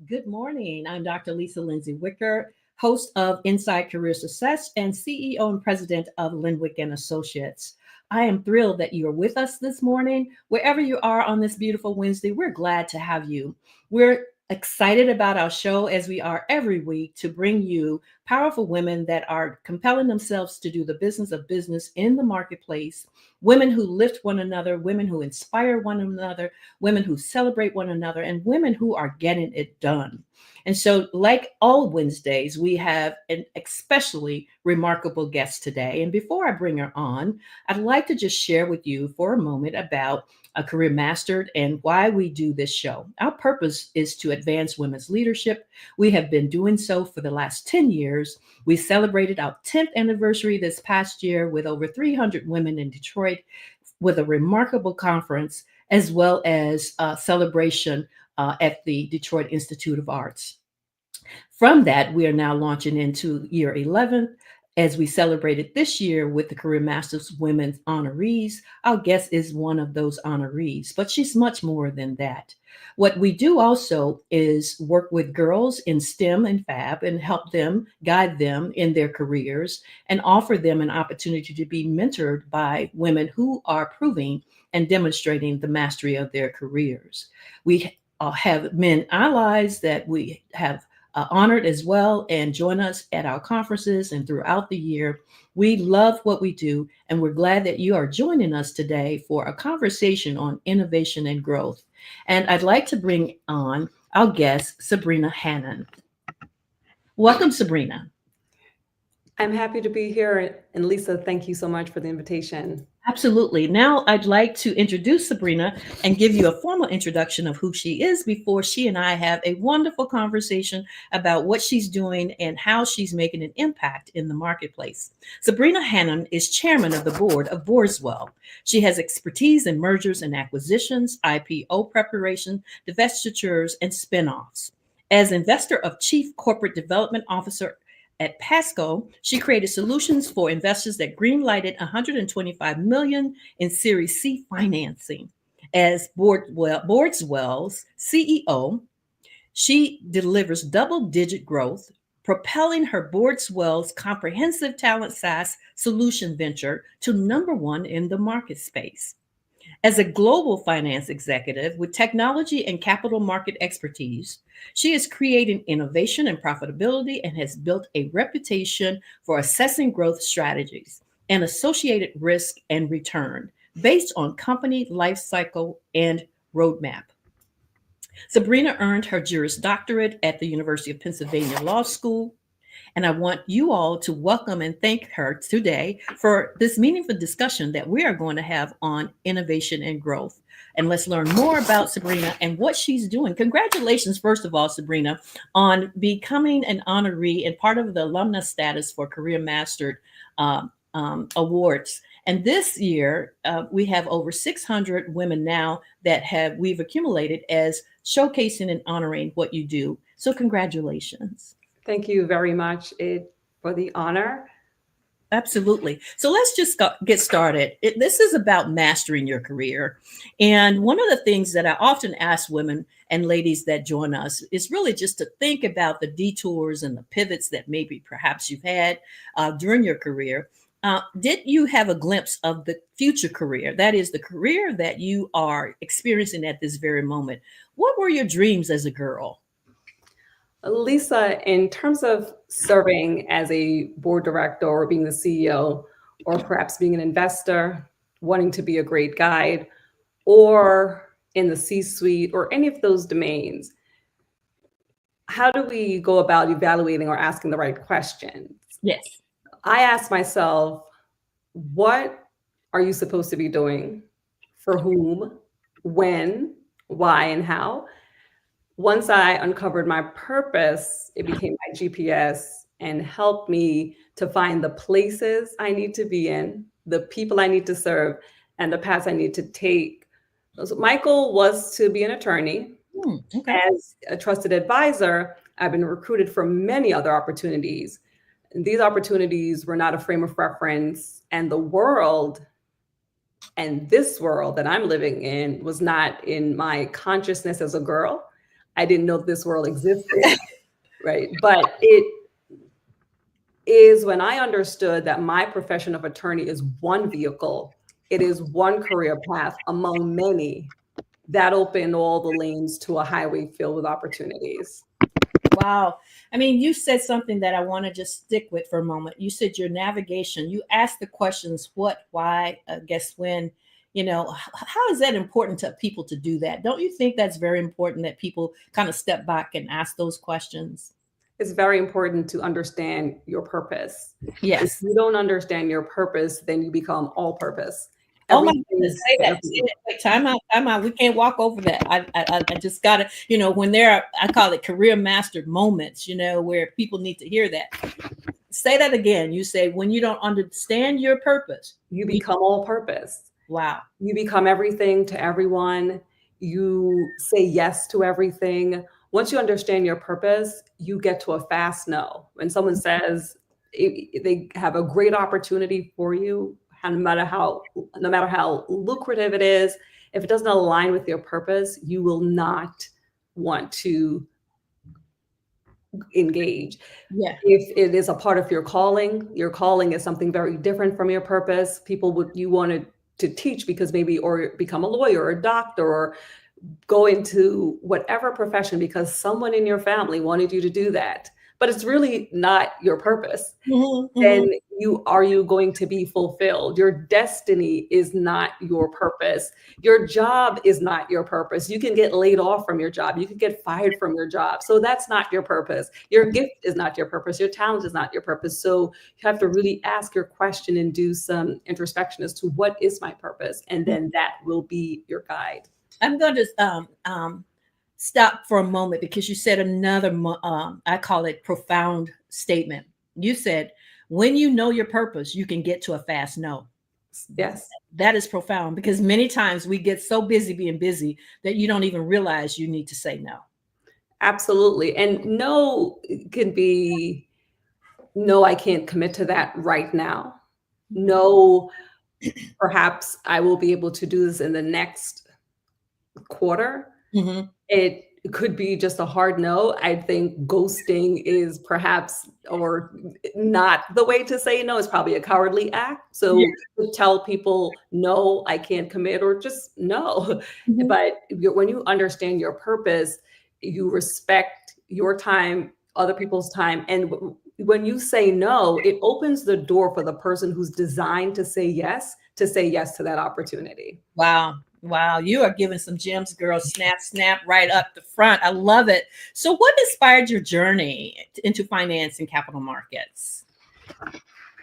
Good morning. I'm Dr. Lisa Lindsay Wicker, host of Inside Career Success and CEO and president of Linwick and Associates. I am thrilled that you are with us this morning. Wherever you are on this beautiful Wednesday, we're glad to have you. We're excited about our show, as we are every week, to bring you powerful women that are compelling themselves to do the business of business in the marketplace, women who lift one another, women who inspire one another, women who celebrate one another, and women who are getting it done. And so, like all Wednesdays, we have an especially remarkable guest today. And before I bring her on, I'd like to just share with you for a moment about a Career Mastered and why we do this show. Our purpose is to advance women's leadership. We have been doing so for the last 10 years. We celebrated our 10th anniversary this past year with over 300 women in Detroit, with a remarkable conference, as well as a celebration at the Detroit Institute of Arts. From that, we are now launching into year 11 as we celebrated this year with the Career Masters Women's honorees. Our guest is one of those honorees, but she's much more than that. What we do also is work with girls in STEM and FAB and help them, guide them in their careers, and offer them an opportunity to be mentored by women who are proving and demonstrating the mastery of their careers. We have men allies that we have honored as well and join us at our conferences and throughout the year. We love what we do, and we're glad that you are joining us today for a conversation on innovation and growth. And I'd like to bring on our guest, Sabrina Hannam. Welcome, Sabrina. I'm happy to be here. And Lisa, thank you so much for the invitation. Absolutely. Now I'd like to introduce Sabrina and give you a formal introduction of who she is before she and I have a wonderful conversation about what she's doing and how she's making an impact in the marketplace. Sabrina Hannam is chairman of the board of Boardswell. She has expertise in mergers and acquisitions, IPO preparation, divestitures, and spinoffs. As investor of chief corporate development officer at Pasco, she created solutions for investors that greenlighted $125 million in Series C financing. As Boardswell's CEO, she delivers double-digit growth, propelling her Boardswell's comprehensive talent SaaS solution venture to #1 in the market space. As a global finance executive with technology and capital market expertise, she is creating innovation and profitability and has built a reputation for assessing growth strategies and associated risk and return based on company life cycle and roadmap. Sabrina earned her Juris Doctorate at the University of Pennsylvania Law School. And I want you all to welcome and thank her today for this meaningful discussion that we are going to have on innovation and growth. And let's learn more about Sabrina and what she's doing. Congratulations, first of all, Sabrina, on becoming an honoree and part of the alumna status for Career Mastered Awards. And this year, we have over 600 women now that we've accumulated as showcasing and honoring what you do. So congratulations. Thank you very much for the honor. Absolutely. So let's just get started. This is about mastering your career. And one of the things that I often ask women and ladies that join us is really just to think about the detours and the pivots that maybe perhaps you've had during your career. Did you have a glimpse of the future career? That is the career that you are experiencing at this very moment. What were your dreams as a girl? Lisa, in terms of serving as a board director or being the CEO, or perhaps being an investor, wanting to be a great guide, or in the C-suite or any of those domains, how do we go about evaluating or asking the right questions? Yes. I ask myself, what are you supposed to be doing? For whom? When? Why? And how? Once I uncovered my purpose, it became my GPS and helped me to find the places I need to be in, the people I need to serve, and the paths I need to take. So my goal was to be an attorney. Okay. As a trusted advisor, I've been recruited for many other opportunities. These opportunities were not a frame of reference, and the world and this world that I'm living in was not in my consciousness as a girl. I didn't know this world existed, right? But it is when I understood that my profession of attorney is one vehicle, it is one career path among many, that opened all the lanes to a highway filled with opportunities. Wow. I mean, you said something that I want to just stick with for a moment. You said your navigation, you asked the questions, what, why, guess when, how is that important to people to do that? Don't you think that's very important that people kind of step back and ask those questions? It's very important to understand your purpose. If Yes. you don't understand your purpose, then you become all purpose. Oh my Everything goodness, is say for that. Say everyone. that. Wait, time out, time out. We can't walk over that. I just gotta, when there are, I call it career mastered moments, where people need to hear that. Say that again. You say when you don't understand your purpose, You become all purpose. wow. You become everything to everyone. You say yes to everything. Once you understand your purpose, you get to a fast no. When someone says they have a great opportunity for you, no matter how lucrative it is, if it doesn't align with your purpose, you will not want to engage. Yeah. If it is a part of your calling is something very different from your purpose. You wanted to teach because maybe, or become a lawyer or a doctor, or go into whatever profession because someone in your family wanted you to do that, but it's really not your purpose. Then are you going to be fulfilled? Your destiny is not your purpose. Your job is not your purpose. You can get laid off from your job. You can get fired from your job. So that's not your purpose. Your gift is not your purpose. Your talent is not your purpose. So you have to really ask your question and do some introspection as to what is my purpose? And then that will be your guide. I'm going to stop for a moment because you said another, I call it profound statement. You said, when you know your purpose, you can get to a fast no. Yes. That is profound because many times we get so busy being busy that you don't even realize you need to say no. Absolutely. And no can be, no, I can't commit to that right now. No, perhaps I will be able to do this in the next quarter. It could be just a hard no. I think ghosting is perhaps, or not the way to say no. Is probably a cowardly act. So to tell people, no, I can't commit, or just no. But when you understand your purpose, you respect your time, other people's time. And when you say no, it opens the door for the person who's designed to say yes to that opportunity. Wow. Wow. You are giving some gems, girl. Snap, snap right up the front. I love it. So what inspired your journey into finance and capital markets?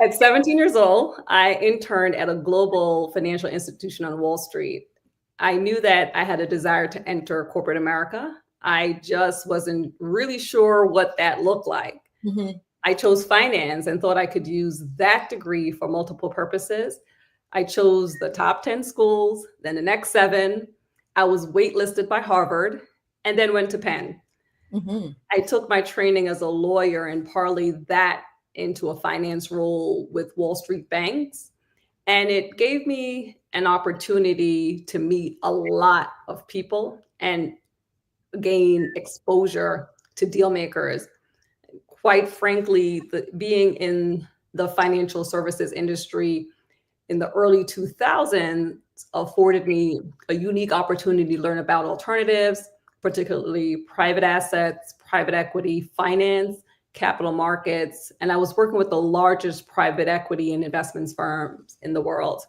At 17 years old, I interned at a global financial institution on Wall Street. I knew that I had a desire to enter corporate America. I just wasn't really sure what that looked like. I chose finance and thought I could use that degree for multiple purposes. I chose the top 10 schools, then the next 7. I was waitlisted by Harvard and then went to Penn. I took my training as a lawyer and parlayed that into a finance role with Wall Street banks. And it gave me an opportunity to meet a lot of people and gain exposure to deal makers. Quite frankly, being in the financial services industry in the early 2000s afforded me a unique opportunity to learn about alternatives, particularly private assets, private equity finance, capital markets, and I was working with the largest private equity and investments firms in the world.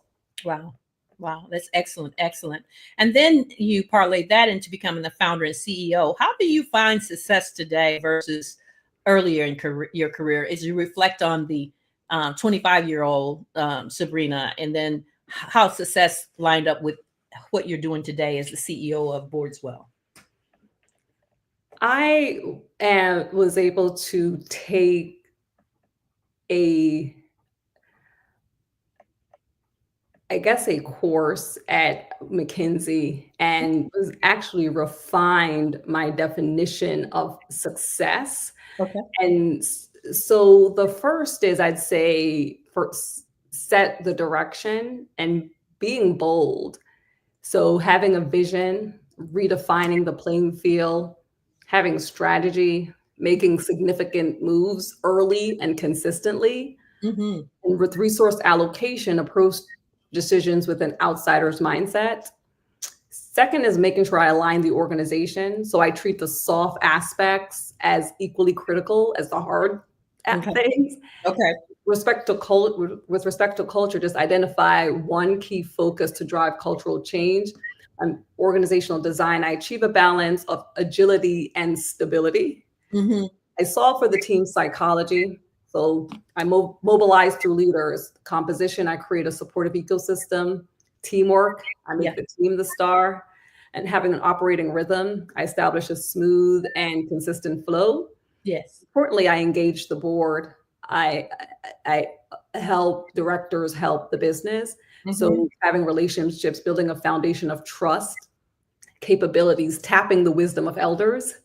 Wow. Wow. That's excellent. Excellent. And then you parlay that into becoming the founder and CEO. How do you find success today versus earlier in your career as you reflect on the 25-year-old Sabrina, and then how success lined up with what you're doing today as the CEO of Boardswell? I was able to take a course at McKinsey and was actually refined my definition of success. Okay. And so the first is, I'd say, first set the direction and being bold. So having a vision, redefining the playing field, having strategy, making significant moves early and consistently, Mm-hmm. and with resource allocation, approach decisions with an outsider's mindset. Second is making sure I align the organization. So I treat the soft aspects as equally critical as the hard Okay. things. Okay. With respect to culture, just identify one key focus to drive cultural change. Organizational design, I achieve a balance of agility and stability. Mm-hmm. I solve for the team's psychology. So I mobilize through leaders. Composition, I create a supportive ecosystem. Teamwork, I make the team the star. And having an operating rhythm, I establish a smooth and consistent flow. Yes. Importantly, I engage the board. I help directors help the business. Mm-hmm. So having relationships, building a foundation of trust, capabilities, tapping the wisdom of elders,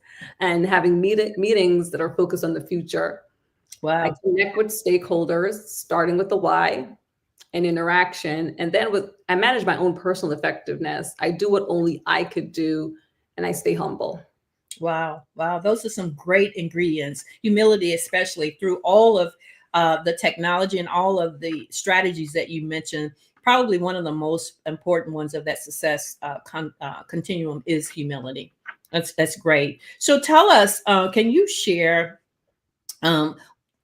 and having meetings that are focused on the future. Wow. I connect with stakeholders, starting with the why and interaction. And then I manage my own personal effectiveness. I do what only I could do, and I stay humble. Wow. Wow. Those are some great ingredients. Humility, especially through all of the technology and all of the strategies that you mentioned. Probably one of the most important ones of that success continuum is humility. That's great. So tell us, can you share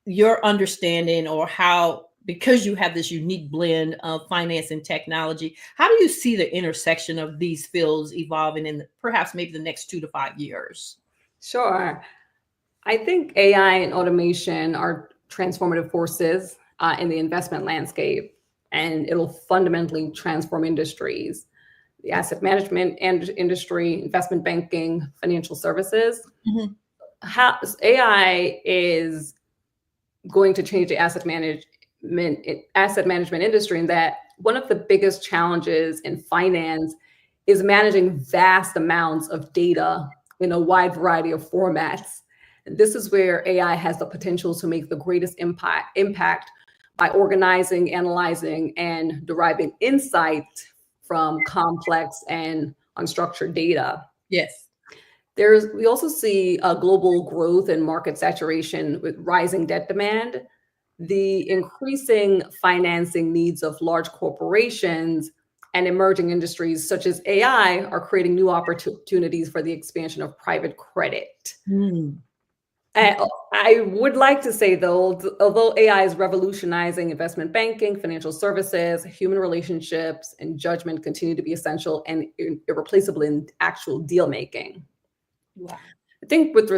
your understanding, or how, because you have this unique blend of finance and technology, how do you see the intersection of these fields evolving in perhaps maybe the next 2 to 5 years? Sure. I think AI and automation are transformative forces in the investment landscape, and it'll fundamentally transform industries, the asset management industry, investment banking, financial services. Mm-hmm. How AI is going to change the asset management industry, in that one of the biggest challenges in finance is managing vast amounts of data in a wide variety of formats. And this is where AI has the potential to make the greatest impact by organizing, analyzing, and deriving insight from complex and unstructured data. Yes. We also see a global growth and market saturation with rising debt demand. The increasing financing needs of large corporations and emerging industries such as AI are creating new opportunities for the expansion of private credit. Mm. I would like to say, though, although AI is revolutionizing investment banking, financial services, human relationships, and judgment continue to be essential and irreplaceable in actual deal making. Wow. I think with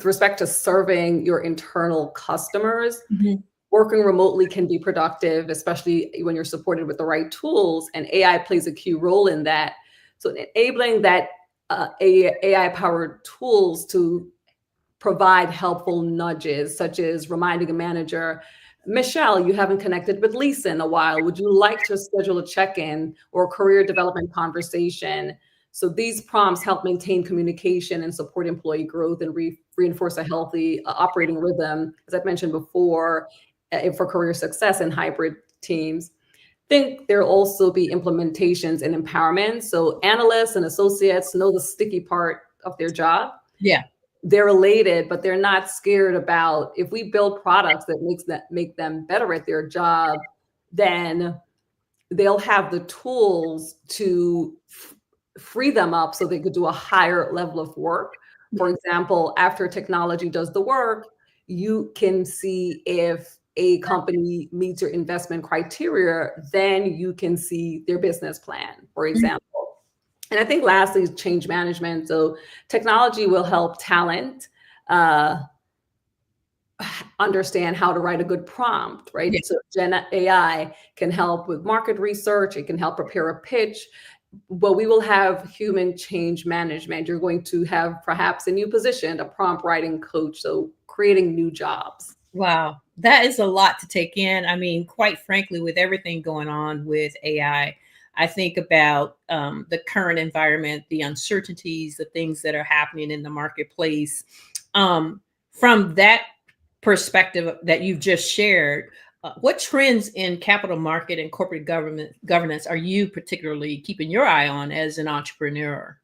respect to serving your internal customers, Mm-hmm. working remotely can be productive, especially when you're supported with the right tools, and AI plays a key role in that. So enabling that AI-powered tools to provide helpful nudges, such as reminding a manager, Michelle, you haven't connected with Lisa in a while. Would you like to schedule a check-in or career development conversation? So these prompts help maintain communication and support employee growth and reinforce a healthy operating rhythm, as I've mentioned before, for career success in hybrid teams. I think there'll also be implementations and empowerment. So analysts and associates know the sticky part of their job. Yeah. They're elated, but they're not scared about, if we build products that make them better at their job, then they'll have the tools to free them up so they could do a higher level of work For example, after technology does the work, you can see if a company meets your investment criteria, then you can see their business plan, for example. And I think lastly is change management. So technology will help talent understand how to write a good prompt, right? Yeah. So Gen AI can help with market research. It can help prepare a pitch. But we will have human change management. You're going to have perhaps a new position, a prompt writing coach. So creating new jobs. Wow, that is a lot to take in. I mean, quite frankly, with everything going on with AI, I think about the current environment, the uncertainties, the things that are happening in the marketplace. From that perspective that you've just shared, what trends in capital market and corporate governance are you particularly keeping your eye on as an entrepreneur?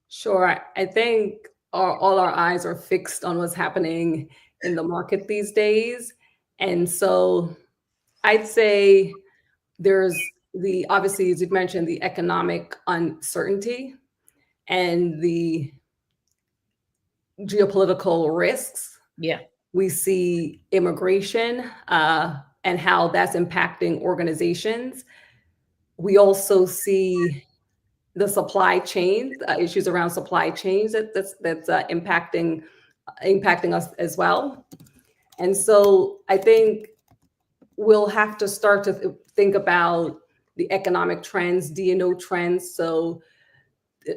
Sure. I think all our eyes are fixed on what's happening in the market these days. And so I'd say there's obviously, as you mentioned, the economic uncertainty and the geopolitical risks. Yeah. We see immigration and how that's impacting organizations. We also see the supply chain issues around supply chains that's impacting us as well. And so I think we'll have to start to think about the economic trends, D&O trends. So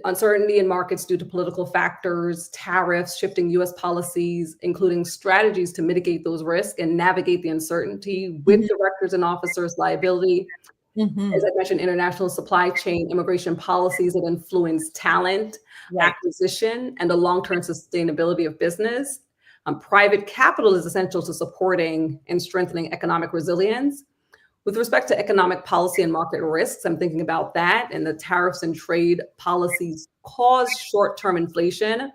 uncertainty in markets due to political factors, tariffs, shifting US policies, including strategies to mitigate those risks and navigate the uncertainty with directors and officers' liability. As I mentioned, international supply chain, immigration policies that influence talent, acquisition, and the long-term sustainability of business. Private capital is essential to supporting and strengthening economic resilience. With respect to economic policy and market risks, I'm thinking about that, and the tariffs and trade policies cause short-term inflation,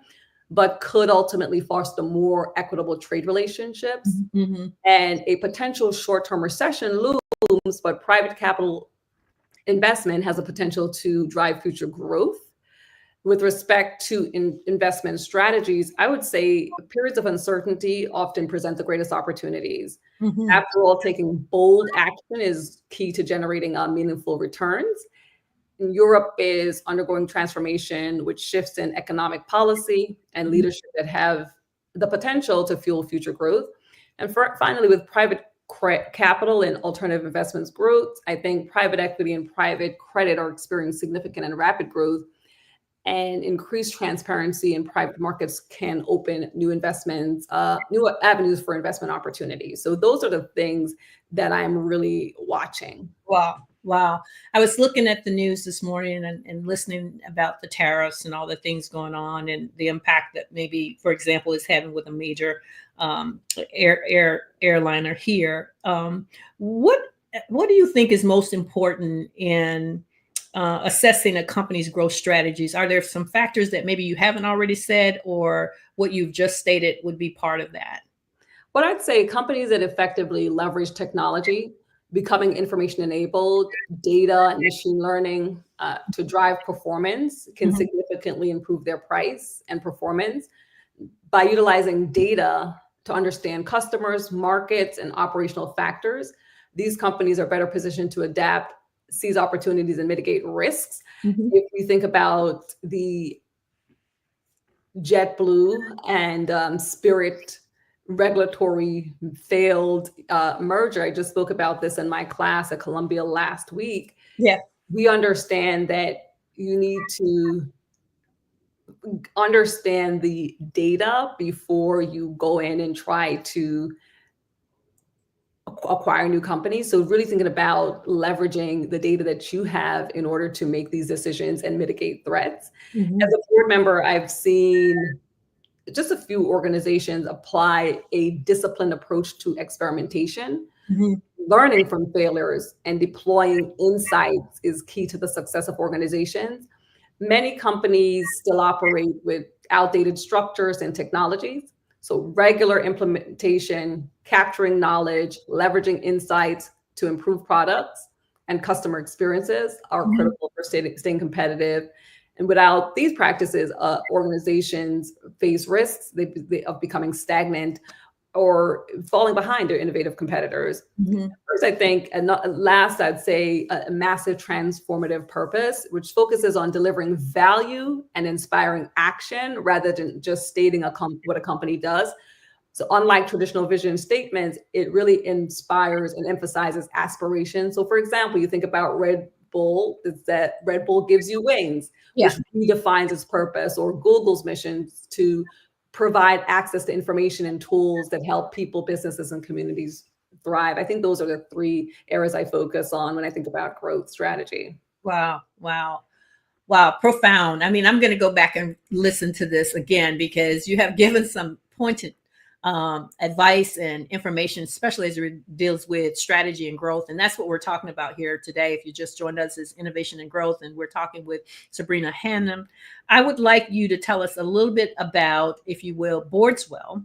but could ultimately foster more equitable trade relationships. And a potential short-term recession looms, but private capital investment has a potential to drive future growth. With respect to investment strategies, I would say periods of uncertainty often present the greatest opportunities. After all, taking bold action is key to generating meaningful returns. Europe is undergoing transformation, with shifts in economic policy and leadership that have the potential to fuel future growth. And finally, with private capital and alternative investments growth, I think private equity and private credit are experiencing significant and rapid growth, and increased transparency in private markets can open new investments, new avenues for investment opportunities. So those are the things that I'm really watching. Wow. Wow. I was looking at the news this morning and listening about the tariffs and all the things going on and the impact that maybe, for example, is having with a major airliner here. What do you think is most important in assessing a company's growth strategies? Are there some factors that maybe you haven't already said, or what you've just stated would be part of that? What I'd say, companies that effectively leverage technology, becoming information enabled, data and machine learning to drive performance can significantly improve their price and performance. By utilizing data to understand customers, markets, and operational factors, these companies are better positioned to adapt, seize opportunities, and mitigate risks. If we think about the JetBlue and Spirit regulatory failed merger, I just spoke about this in my class at Columbia last week. Yeah. We understand that you need to understand the data before you go in and try to acquire new companies. So really thinking about leveraging the data that you have in order to make these decisions and mitigate threats. As a board member, I've seen just a few organizations apply a disciplined approach to experimentation. Learning from failures and deploying insights is key to the success of organizations. Many companies still operate with outdated structures and technologies. So regular implementation, capturing knowledge, leveraging insights to improve products and customer experiences are critical for staying competitive. And without these practices, organizations face risks of becoming stagnant or falling behind their innovative competitors. Mhm. First, I think, and last, I'd say a massive transformative purpose, which focuses on delivering value and inspiring action rather than just stating what a company does. So unlike traditional vision statements, it really inspires and emphasizes aspiration. So for example, you think about Red Bull, it's that Red Bull gives you wings, Yeah. which redefines its purpose, or Google's mission to provide access to information and tools that help people, businesses, and communities thrive. I think those are the three areas I focus on when I think about growth strategy. Wow. Wow. Wow. Profound. I mean, I'm going to go back and listen to this again because you have given some pointed advice and information, especially as it deals with strategy and growth. And that's what we're talking about here today. If you just joined us, is innovation and growth. And we're talking with Sabrina Hannam. I would like you to tell us a little bit about, if you will, Boardswell.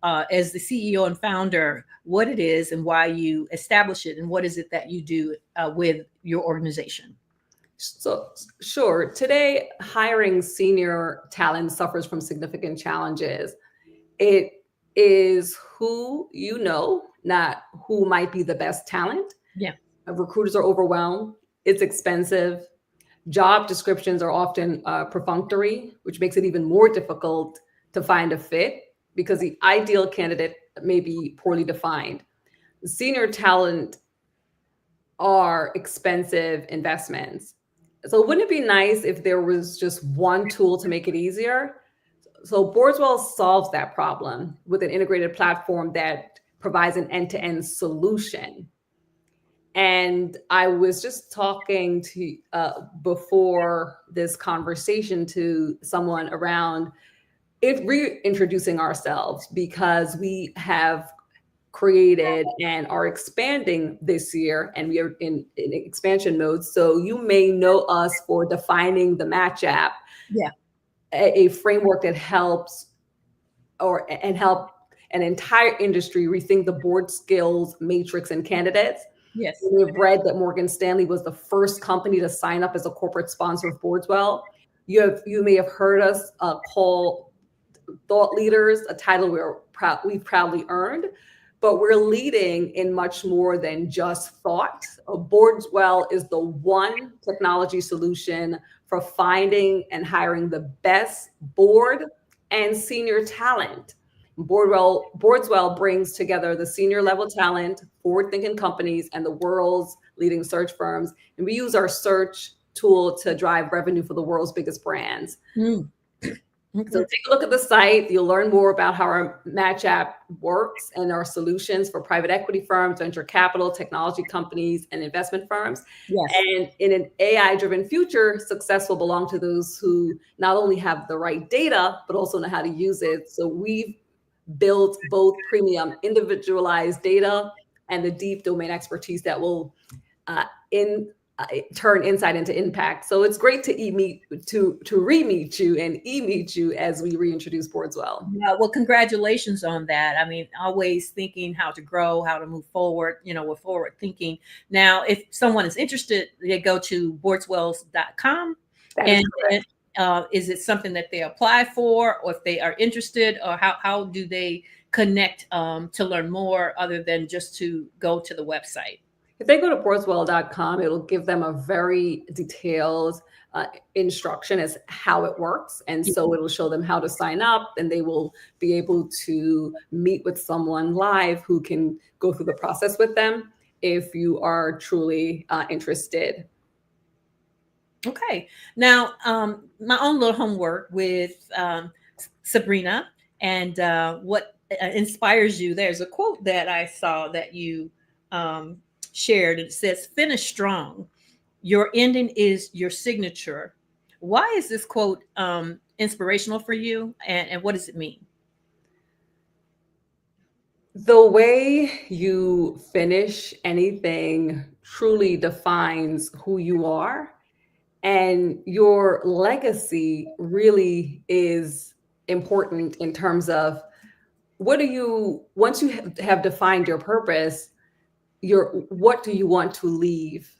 As the CEO and founder, what it is and why you establish it, and what is it that you do with your organization? So, sure. Today, hiring senior talent suffers from significant challenges. It is who you know, not who might be the best talent. Yeah. Recruiters are overwhelmed. It's expensive. Job descriptions are often perfunctory, which makes it even more difficult to find a fit because the ideal candidate may be poorly defined. Senior talent are expensive investments. So wouldn't it be nice if there was just one tool to make it easier? So Boardswell solves that problem with an integrated platform that provides an end-to-end solution. And I was just talking to before this conversation to someone around reintroducing ourselves, because we have created and are expanding this year, and we are in expansion mode. So you may know us for defining the Match app, Yeah. a framework that helps help an entire industry rethink the board skills matrix and candidates. Yes. We've read that Morgan Stanley was the first company to sign up as a corporate sponsor of Boardswell. You may have heard us call thought leaders, a title we've proudly earned, but we're leading in much more than just thought. Boardswell is the one technology solution for finding and hiring the best board and senior talent. Boardswell brings together the senior level talent, forward-thinking companies, and the world's leading search firms. And we use our search tool to drive revenue for the world's biggest brands. Mm. So take a look at the site. You'll learn more about how our Match app works and our solutions for private equity firms, venture capital, technology companies, and investment firms. Yes. And in an AI-driven future, success will belong to those who not only have the right data, but also know how to use it. So we've built both premium individualized data and the deep domain expertise that will turn insight into impact. So it's great to re-meet you and e-meet you as we reintroduce Boardswell. Yeah, well, congratulations on that. I mean, always thinking how to grow, how to move forward, with forward thinking. Now, if someone is interested, they go to boardswells.com. And is it something that they apply for, or if they are interested, or how do they connect to learn more other than just to go to the website? If they go to boardswell.com, it'll give them a very detailed instruction as how it works. And so it'll show them how to sign up, and they will be able to meet with someone live who can go through the process with them if you are truly interested. Okay. Now, my own little homework with Sabrina, and what inspires you. There's a quote that I saw that you shared. It says, "Finish strong. Your ending is your signature." Why is this quote inspirational for you, and what does it mean? The way you finish anything truly defines who you are, and your legacy really is important in terms of once you have defined your purpose, what do you want to leave?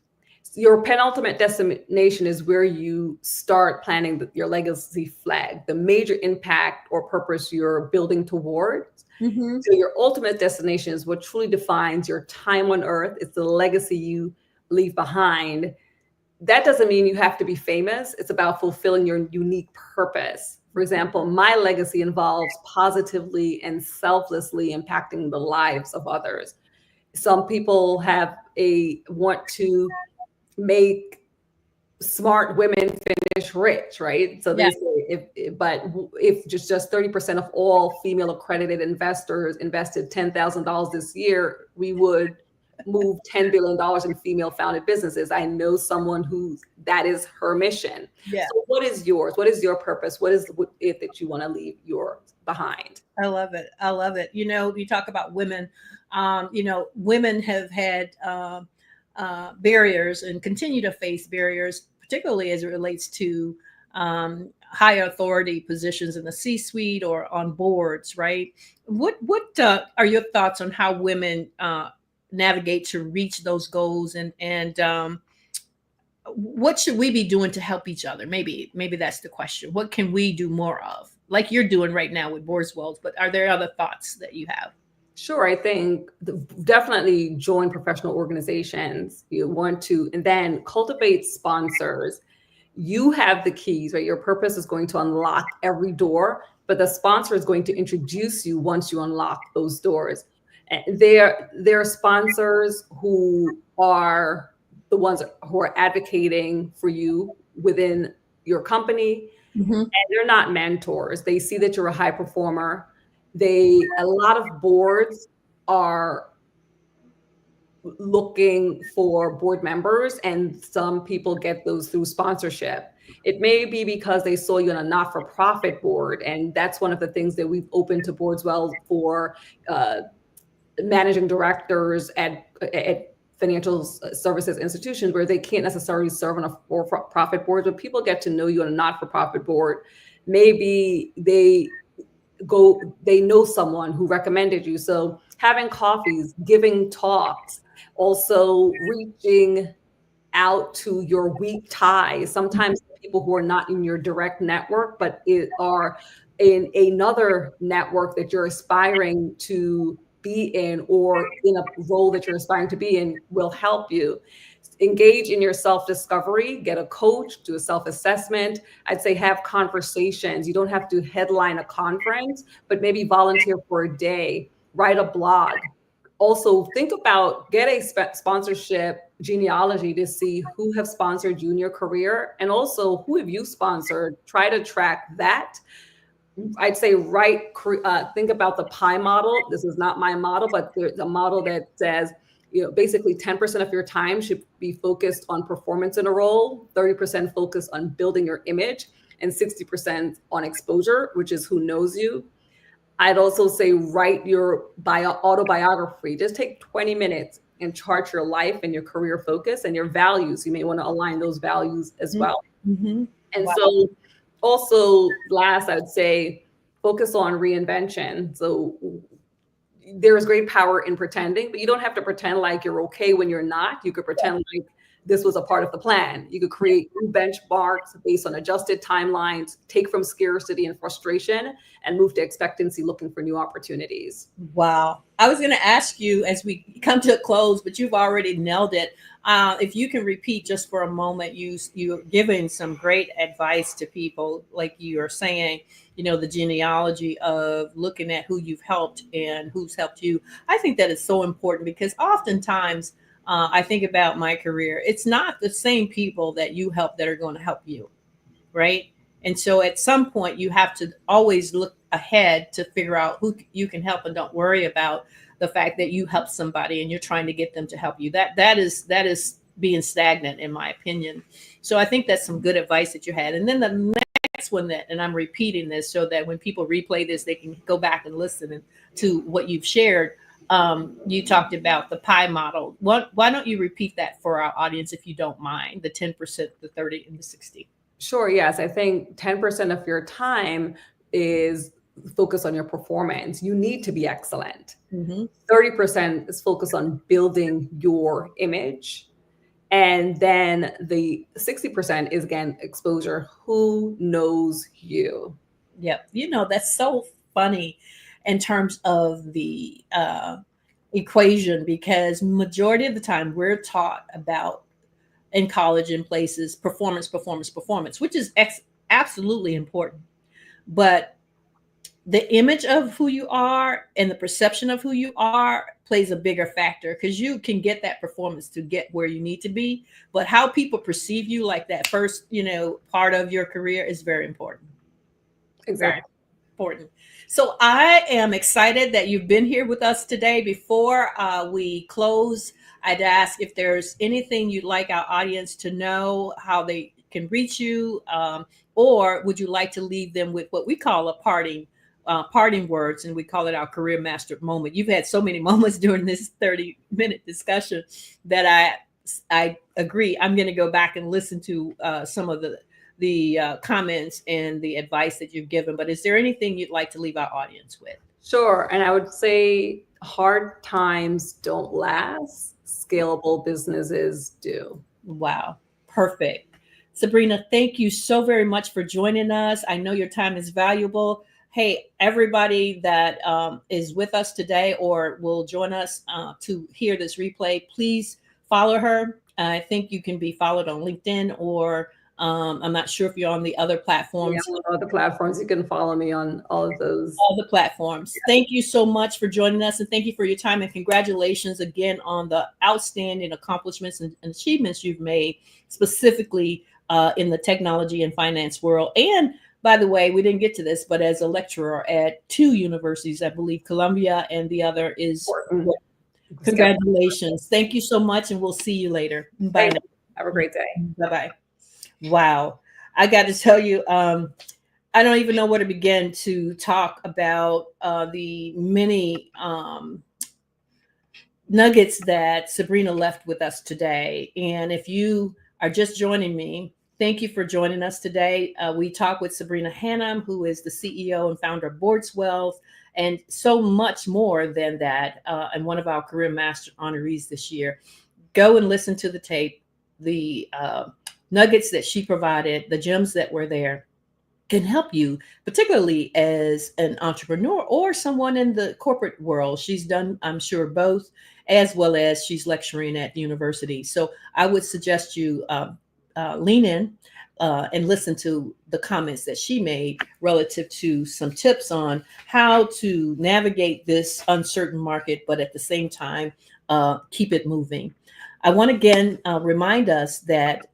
your penultimate destination is where you start planning your legacy flag, the major impact or purpose you're building towards. Mm-hmm. So your ultimate destination is what truly defines your time on earth. It's the legacy you leave behind. That doesn't mean you have to be famous. It's about fulfilling your unique purpose. For example, my legacy involves positively and selflessly impacting the lives of others. Some people want to make smart women finish rich, right? So Yeah. they say if just 30% of all female accredited investors invested $10,000 this year, we would move $10 billion in female founded businesses. I know someone that is her mission. Yeah. So what is yours? What is your purpose? What is it that you want to leave yours behind? I love it. I love it. You know, you talk about women. Women have had barriers and continue to face barriers, particularly as it relates to high authority positions in the C-suite or on boards. Right? What are your thoughts on how women navigate to reach those goals, and what should we be doing to help each other? Maybe that's the question. What can we do more of, like you're doing right now with Boardswell? But are there other thoughts that you have? Sure, I think definitely join professional organizations. You want to, and then cultivate sponsors. You have the keys, right? Your purpose is going to unlock every door, but the sponsor is going to introduce you once you unlock those doors. And there are sponsors who are the ones who are advocating for you within your company. Mm-hmm. And they're not mentors. They see that you're a high performer. A lot of boards are looking for board members, and some people get those through sponsorship. It may be because they saw you on a not-for-profit board, and that's one of the things that we've opened to Boardswell for managing directors at financial services institutions where they can't necessarily serve on a for-profit board, but people get to know you on a not-for-profit board. Maybe they know someone who recommended you. So having coffees, giving talks, also reaching out to your weak ties. Sometimes people who are not in your direct network, but are in another network that you're aspiring to be in, or in a role that you're aspiring to be in, will help you. Engage in your self-discovery, get a coach, do a self-assessment. I'd say have conversations. You don't have to headline a conference, but maybe volunteer for a day, write a blog. Also think about, get a sponsorship genealogy to see who have sponsored you in your career, and also who have you sponsored. Try to track that. I'd say think about the pie model. This is not my model, but there's a model that says, basically 10% of your time should be focused on performance in a role, 30% focused on building your image, and 60% on exposure, which is who knows you. I'd also say write your autobiography. Just take 20 minutes and chart your life and your career focus and your values. You may want to align those values as well. Mm-hmm. And Wow. so also last, I would say focus on reinvention. So there is great power in pretending, but you don't have to pretend like you're okay when you're not. You could pretend like this was a part of the plan. You could create new benchmarks based on adjusted timelines, take from scarcity and frustration, and move to expectancy, looking for new opportunities. Wow. I was going to ask you as we come to a close, but you've already nailed it. If you can repeat just for a moment, you're giving some great advice to people, like you are saying, the genealogy of looking at who you've helped and who's helped you. I think that is so important because oftentimes I think about my career. It's not the same people that you help that are going to help you, right? And so at some point you have to always look ahead to figure out who you can help, and don't worry about the fact that you help somebody and you're trying to get them to help you. That is being stagnant, in my opinion. So I think that's some good advice that you had. And then the next one, and I'm repeating this so that when people replay this, they can go back and listen to what you've shared. You talked about the pie model. Why don't you repeat that for our audience, if you don't mind, the 10%, the 30, and the 60? Sure. Yes. I think 10% of your time is focused on your performance. You need to be excellent. Mm-hmm. 30% is focused on building your image. And then the 60% is, again, exposure. Who knows you? Yep. That's so funny in terms of the equation, because majority of the time we're taught about in college and places performance, performance, performance, which is absolutely important. But the image of who you are and the perception of who you are plays a bigger factor, because you can get that performance to get where you need to be. But how people perceive you, like that first, part of your career, is very important. Very Exactly. important. So I am excited that you've been here with us today. Before we close, I'd ask if there's anything you'd like our audience to know, how they can reach you, or would you like to leave them with what we call a parting words, and we call it our career master moment. You've had so many moments during this 30-minute discussion that I agree. I'm going to go back and listen to some of the comments and the advice that you've given. But is there anything you'd like to leave our audience with? Sure. And I would say hard times don't last. Scalable businesses do. Wow. Perfect. Sabrina, thank you so very much for joining us. I know your time is valuable. Hey, everybody that is with us today or will join us to hear this replay, please follow her. I think you can be followed on LinkedIn, or I'm not sure if you're on the other platforms. Yeah, on all the platforms. You can follow me on all of those. All the platforms. Yeah. Thank you so much for joining us, and thank you for your time, and congratulations again on the outstanding accomplishments and achievements you've made, specifically in the technology and finance world. And by the way, we didn't get to this, but as a lecturer at 2 universities, I believe Columbia and the other is. Congratulations. Thank you so much, and we'll see you later. Bye. Have a great day. Bye-bye. Wow. I got to tell you, I don't even know where to begin to talk about the many nuggets that Sabrina left with us today. And if you are just joining me, thank you for joining us today. We talked with Sabrina Hannam, who is the CEO and founder of Boardswell, and so much more than that, and one of our Career Master honorees this year. Go and listen to the tape. The nuggets that she provided, the gems that were there, can help you, particularly as an entrepreneur or someone in the corporate world. She's done, I'm sure, both, as well as she's lecturing at the university. So I would suggest you lean in and listen to the comments that she made relative to some tips on how to navigate this uncertain market, but at the same time, keep it moving. I want to again remind us that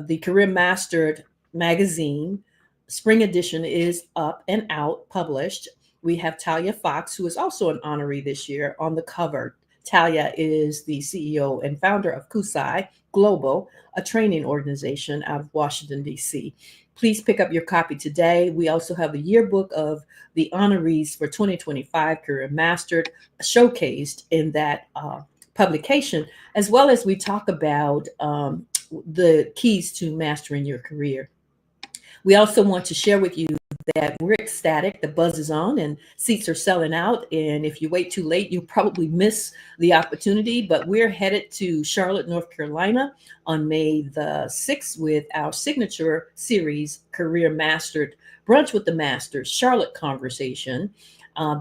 the Career Mastered magazine spring edition is up and out, published. We have Talia Fox, who is also an honoree this year, on the cover. Talia is the CEO and founder of KUSAI Global, a training organization out of Washington, D.C. Please pick up your copy today. We also have the yearbook of the honorees for 2025 Career Mastered showcased in that publication, as well as we talk about the keys to mastering your career. We also want to share with you that we're ecstatic. The buzz is on and seats are selling out. And if you wait too late, you'll probably miss the opportunity. But we're headed to Charlotte, North Carolina on May the 6th with our signature series, Career Mastered Brunch with the Masters, Charlotte Conversation.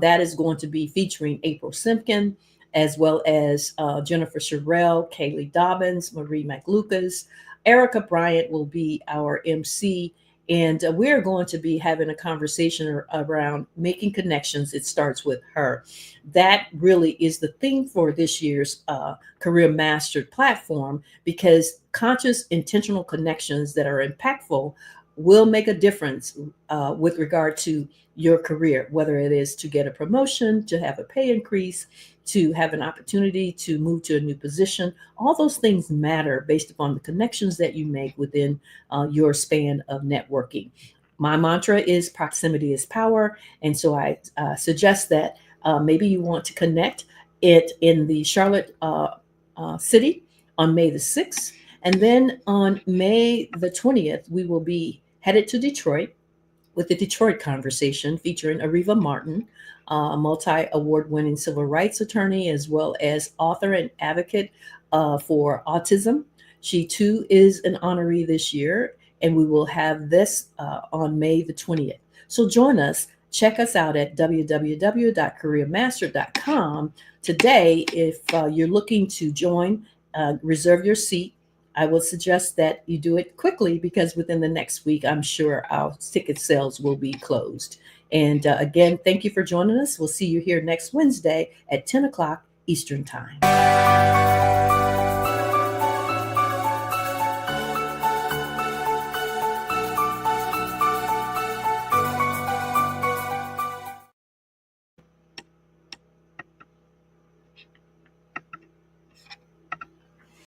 That is going to be featuring April Simpkin, as well as Jennifer Sherrill, Kaylee Dobbins, Marie McLucas. Erica Bryant will be our MC. And we're going to be having a conversation around making connections. It starts with her. That really is the theme for this year's Career Mastered platform, because conscious, intentional connections that are impactful will make a difference with regard to your career, whether it is to get a promotion, to have a pay increase, to have an opportunity to move to a new position. All those things matter based upon the connections that you make within your span of networking. My mantra is proximity is power. And so I suggest that maybe you want to connect it in the Charlotte city on May the 6th. And then on May the 20th, we will be headed to Detroit with the Detroit Conversation featuring Ariva Martin, a multi-award-winning civil rights attorney, as well as author and advocate for autism. She too is an honoree this year, and we will have this on May the 20th. So join us. Check us out at www.careermaster.com today. If you're looking to join, reserve your seat. I would suggest that you do it quickly because within the next week, I'm sure our ticket sales will be closed. And again, thank you for joining us. We'll see you here next Wednesday at 10 o'clock Eastern Time.